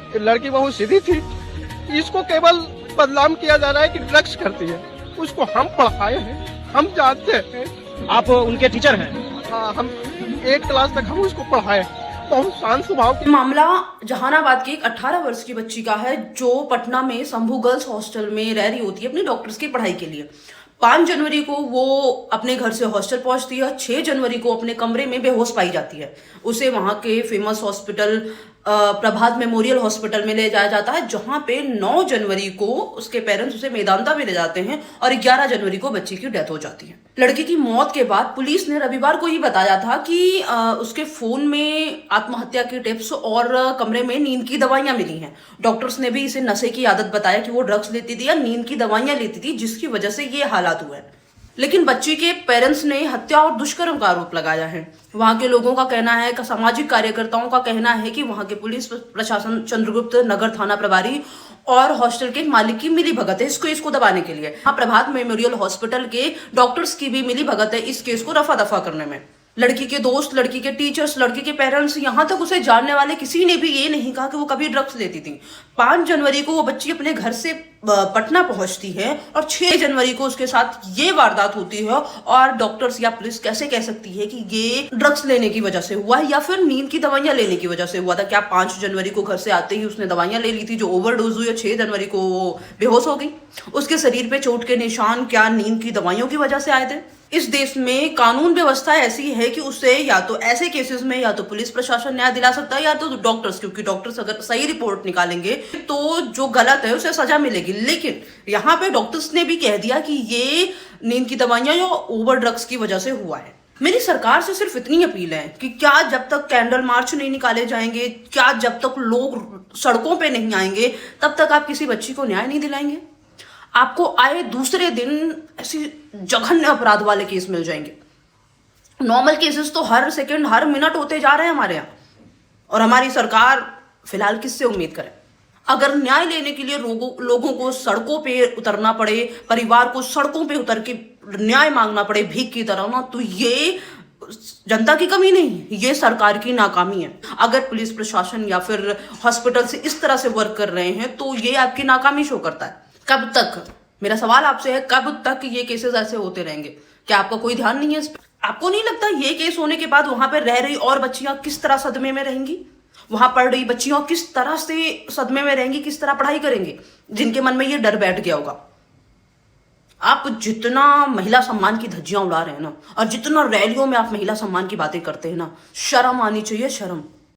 ये लड़की बहुत सीधी थी, इसको केवल बदनाम किया जा रहा है कि ड्रग्स करती है। उसको हम पढ़ाए हैं, हम जानते हैं। आप उनके टीचर हैं? हाँ, हम 8 क्लास तक हम उसको पढ़ाए। बहुत शांत स्वभाव की। मामला जहानाबाद की एक 18 वर्ष की बच्ची का है जो पटना में शंभू गर्ल्स हॉस्टल में रह रही होती है अपनी डॉक्टर्स की पढ़ाई के लिए। 5 जनवरी को वो अपने घर से हॉस्टल पहुंचती है। 6 जनवरी को अपने कमरे में बेहोश पाई जाती है। उसे वहां के फेमस हॉस्पिटल प्रभात मेमोरियल हॉस्पिटल में ले जाया जाता है, जहां पे 9 जनवरी को उसके पेरेंट्स उसे मेदांता में ले जाते हैं और 11 जनवरी को बच्ची की डेथ हो जाती है। लड़की की मौत के बाद पुलिस ने रविवार को ही बताया था कि उसके फोन में आत्महत्या की टिप्स और कमरे में नींद की दवाइयां मिली हैं। डॉक्टर्स ने भी इसे नशे की आदत बताया कि वो ड्रग्स लेती थी या नींद की दवाइयां लेती थी, जिसकी वजह से ये हालात हुए। लेकिन बच्ची के पेरेंट्स ने हत्या और दुष्कर्म का आरोप लगाया है। वहां के लोगों का कहना है कि सामाजिक कार्यकर्ताओं का कहना है कि वहां के पुलिस प्रशासन, चंद्रगुप्त नगर थाना प्रभारी और हॉस्टल के मालिक की मिली भगत है इसको दबाने के लिए। हाँ, प्रभात मेमोरियल हॉस्पिटल के डॉक्टर्स की भी मिली भगत है इस केस को रफा दफा करने में। लड़की के दोस्त, लड़की के टीचर्स, लड़की के पेरेंट्स, यहाँ तक उसे जानने वाले किसी ने भी ये नहीं कहा कि वो कभी ड्रग्स लेती थी। 5 जनवरी को वो बच्ची अपने घर से पटना पहुंचती है और 6 जनवरी को उसके साथ ये वारदात होती है। और डॉक्टर्स या पुलिस कैसे कह सकती है कि ये ड्रग्स लेने की वजह से हुआ है या फिर नींद की दवाइयां लेने की वजह से हुआ था? क्या 5 जनवरी को घर से आते ही उसने दवाइयां ले ली थी जो ओवरडोज हुई और 6 जनवरी को वो बेहोश हो गई? उसके शरीर पे चोट के निशान क्या नींद की दवाइयों की वजह से आए थे? इस देश में कानून व्यवस्था ऐसी है कि उससे या तो ऐसे केसेस में या तो पुलिस प्रशासन न्याय दिला सकता है या तो डॉक्टर्स, क्योंकि डॉक्टर्स अगर सही रिपोर्ट निकालेंगे तो जो गलत है उसे सजा मिलेगी। लेकिन यहाँ पे डॉक्टर्स ने भी कह दिया कि ये नींद की दवाइयां या ओवर ड्रग्स की वजह से हुआ है। मेरी सरकार से सिर्फ इतनी अपील है कि क्या जब तक कैंडल मार्च नहीं निकाले जाएंगे, क्या जब तक लोग सड़कों पे नहीं आएंगे, तब तक आप किसी बच्ची को न्याय नहीं दिलाएंगे। आपको आए दूसरे दिन ऐसी जघन्य अपराध वाले केस मिल जाएंगे। नॉर्मल केसेस तो हर सेकंड हर मिनट होते जा रहे हैं हमारे यहाँ, और हमारी सरकार फिलहाल किससे उम्मीद करे? अगर न्याय लेने के लिए लोगों को सड़कों पे उतरना पड़े, परिवार को सड़कों पे उतर के न्याय मांगना पड़े भीख की तरह ना, तो ये जनता की कमी नहीं, ये सरकार की नाकामी है। अगर पुलिस प्रशासन या फिर हॉस्पिटल से इस तरह से वर्क कर रहे हैं तो ये आपकी नाकामी शो करता है। कब तक, मेरा सवाल आपसे है, कब तक ये केसेस ऐसे होते रहेंगे? क्या आपका कोई ध्यान नहीं है इस पर? आपको नहीं लगता ये केस होने के बाद वहां पर रह रही और बच्चियां किस तरह सदमे में रहेंगी? वहां पढ़ रही बच्चियां किस तरह से सदमे में रहेंगी, किस तरह पढ़ाई करेंगी, जिनके मन में ये डर बैठ गया होगा? आप जितना महिला सम्मान की धज्जियां उड़ा रहे हैं ना, और जितना रैलियों में आप महिला सम्मान की बातें करते हैं ना, शर्म आनी चाहिए, शर्म।